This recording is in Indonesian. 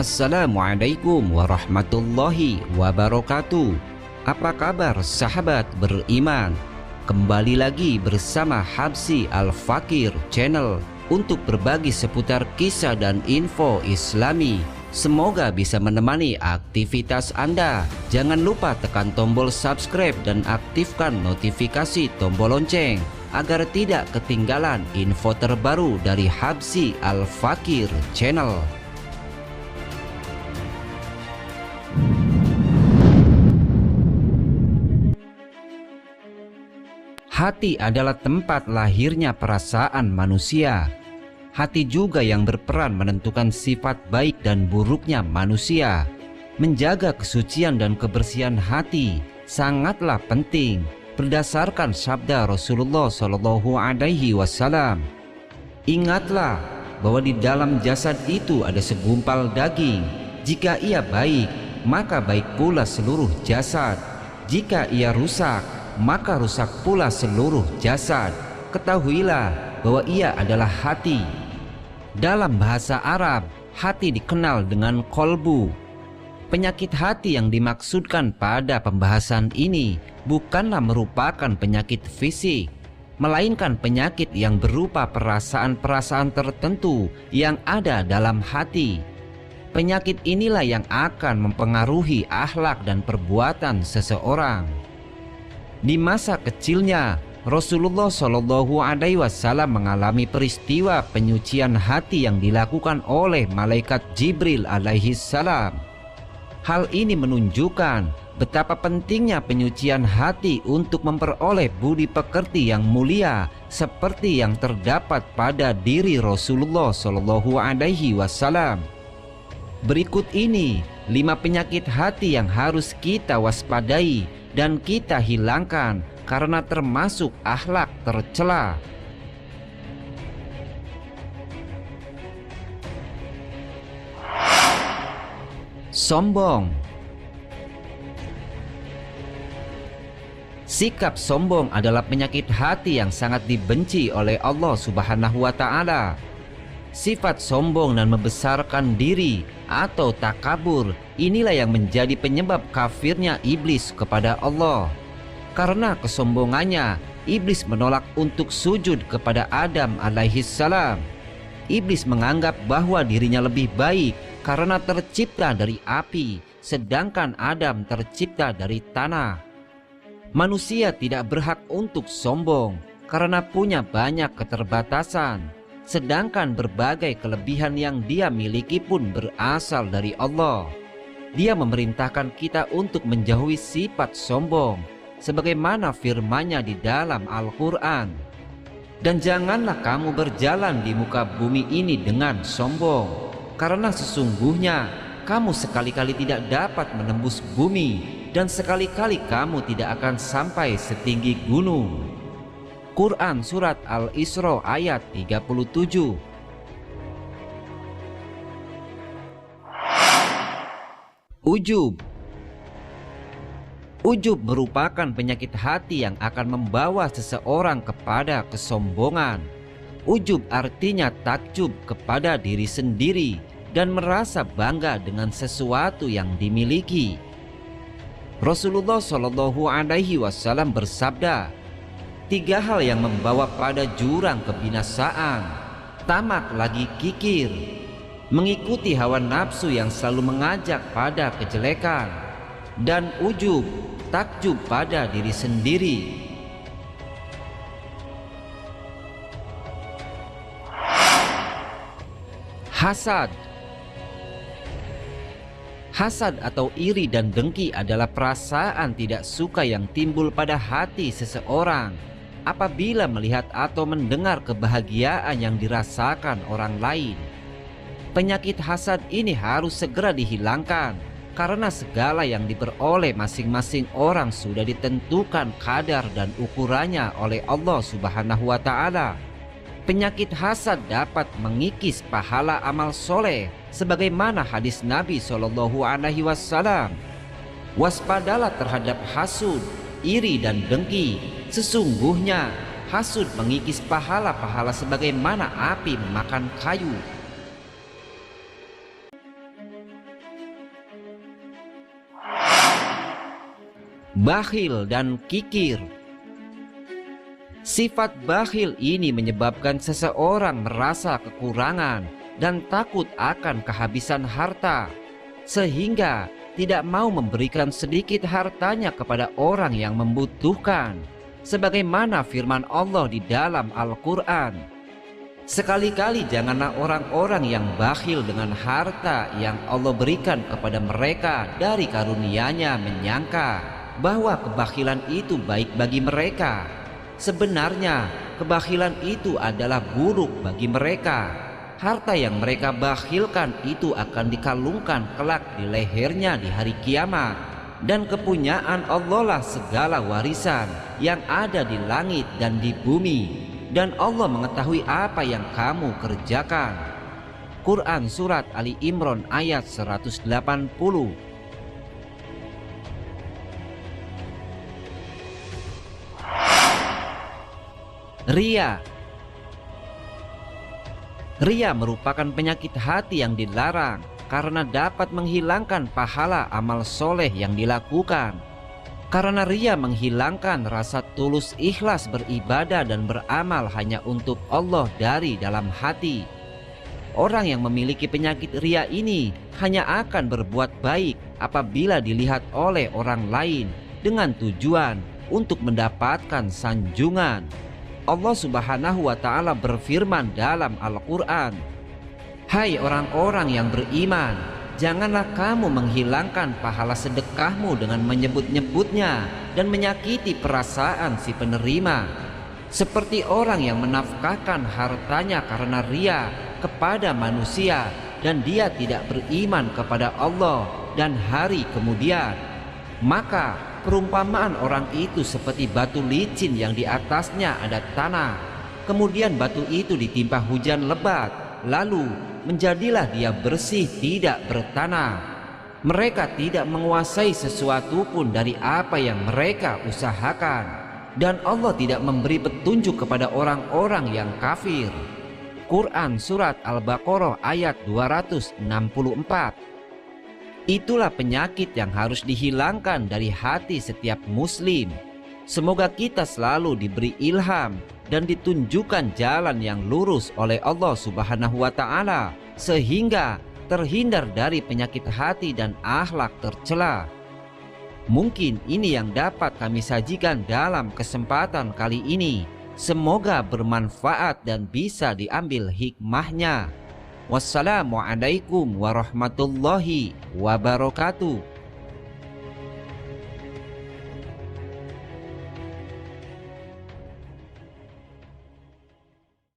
Assalamualaikum warahmatullahi wabarakatuh. Apa kabar sahabat beriman? Kembali lagi bersama Habsy Al-Fakir Channel untuk berbagi seputar kisah dan info Islami. Semoga bisa menemani aktivitas Anda. Jangan lupa tekan tombol subscribe dan aktifkan notifikasi tombol lonceng agar tidak ketinggalan info terbaru dari Habsy Al-Fakir Channel. Hati adalah tempat lahirnya perasaan manusia. Hati juga yang berperan menentukan sifat baik dan buruknya manusia. Menjaga kesucian dan kebersihan hati sangatlah penting berdasarkan sabda Rasulullah SAW. Ingatlah bahwa di dalam jasad itu ada segumpal daging. Jika ia baik, maka baik pula seluruh jasad. Jika ia rusak, maka rusak pula seluruh jasad. Ketahuilah bahwa ia adalah hati. Dalam bahasa Arab, hati dikenal dengan kolbu. Penyakit hati yang dimaksudkan pada pembahasan ini bukanlah merupakan penyakit fisik, melainkan penyakit yang berupa perasaan-perasaan tertentu yang ada dalam hati. Penyakit inilah yang akan mempengaruhi akhlak dan perbuatan seseorang. Di masa kecilnya, Rasulullah SAW mengalami peristiwa penyucian hati yang dilakukan oleh malaikat Jibril alaihissalam. Hal ini menunjukkan betapa pentingnya penyucian hati untuk memperoleh budi pekerti yang mulia seperti yang terdapat pada diri Rasulullah SAW. Berikut ini 5 penyakit hati yang harus kita waspadai dan kita hilangkan karena termasuk akhlak tercela. Sombong. Sikap sombong adalah penyakit hati yang sangat dibenci oleh Allah Subhanahu wa Ta'ala. Sifat sombong dan membesarkan diri atau takabur inilah yang menjadi penyebab kafirnya iblis kepada Allah. Karena kesombongannya, iblis menolak untuk sujud kepada Adam alaihissalam. Iblis menganggap bahwa dirinya lebih baik karena tercipta dari api, sedangkan Adam tercipta dari tanah. Manusia tidak berhak untuk sombong karena punya banyak keterbatasan, sedangkan berbagai kelebihan yang dia miliki pun berasal dari Allah. Dia memerintahkan kita untuk menjauhi sifat sombong, sebagaimana firman-Nya di dalam Al-Quran. Dan janganlah kamu berjalan di muka bumi ini dengan sombong, karena sesungguhnya kamu sekali-kali tidak dapat menembus bumi, dan sekali-kali kamu tidak akan sampai setinggi gunung. Quran Surat Al-Isra ayat 37. Ujub. Ujub merupakan penyakit hati yang akan membawa seseorang kepada kesombongan. Ujub artinya takjub kepada diri sendiri dan merasa bangga dengan sesuatu yang dimiliki. Rasulullah SAW bersabda, 3 hal yang membawa pada jurang kebinasaan: tamak lagi kikir, mengikuti hawa nafsu yang selalu mengajak pada kejelekan, dan ujub, takjub pada diri sendiri. Hasad. Hasad atau iri dan dengki adalah perasaan tidak suka yang timbul pada hati seseorang apabila melihat atau mendengar kebahagiaan yang dirasakan orang lain. Penyakit hasad ini harus segera dihilangkan karena segala yang diperoleh masing-masing orang sudah ditentukan kadar dan ukurannya oleh Allah Subhanahu wa Ta'ala. Penyakit hasad dapat mengikis pahala amal soleh sebagaimana hadis Nabi SAW. Waspadalah terhadap hasud, iri dan dengki. Sesungguhnya hasud mengikis pahala-pahala sebagaimana api memakan kayu. bakhil dan kikir. Sifat bakhil ini menyebabkan seseorang merasa kekurangan dan takut akan kehabisan harta, sehingga tidak mau memberikan sedikit hartanya kepada orang yang membutuhkan, sebagaimana firman Allah di dalam Al-Quran. Sekali-kali janganlah orang-orang yang bakhil dengan harta yang Allah berikan kepada mereka dari karunia-Nya menyangka bahwa kebakhilan itu baik bagi mereka. Sebenarnya kebakhilan itu adalah buruk bagi mereka. Harta yang mereka bakhilkan itu akan dikalungkan kelak di lehernya di hari kiamat. Dan kepunyaan Allah lah segala warisan yang ada di langit dan di bumi. Dan Allah mengetahui apa yang kamu kerjakan. Quran Surat Ali Imran ayat 180. Riya. Riya merupakan penyakit hati yang dilarang karena dapat menghilangkan pahala amal soleh yang dilakukan. Karena riya menghilangkan rasa tulus ikhlas beribadah dan beramal hanya untuk Allah dari dalam hati. Orang yang memiliki penyakit riya ini hanya akan berbuat baik apabila dilihat oleh orang lain dengan tujuan untuk mendapatkan sanjungan. Allah Subhanahu wa Ta'ala berfirman dalam Al-Quran, "Hai orang-orang yang beriman, janganlah kamu menghilangkan pahala sedekahmu dengan menyebut-nyebutnya dan menyakiti perasaan si penerima, seperti orang yang menafkahkan hartanya karena riya kepada manusia dan dia tidak beriman kepada Allah dan hari kemudian. Maka perumpamaan orang itu seperti batu licin yang di atasnya ada tanah. Kemudian batu itu ditimpa hujan lebat, lalu menjadilah dia bersih tidak bertanah. Mereka tidak menguasai sesuatu pun dari apa yang mereka usahakan, dan Allah tidak memberi petunjuk kepada orang-orang yang kafir." Quran Surat Al-Baqarah ayat 264. Itulah penyakit yang harus dihilangkan dari hati setiap muslim. Semoga kita selalu diberi ilham dan ditunjukkan jalan yang lurus oleh Allah Subhanahu wa Ta'ala, sehingga terhindar dari penyakit hati dan akhlak tercela. Mungkin ini yang dapat kami sajikan dalam kesempatan kali ini. Semoga bermanfaat dan bisa diambil hikmahnya. Wassalamualaikum warahmatullahi wabarakatuh.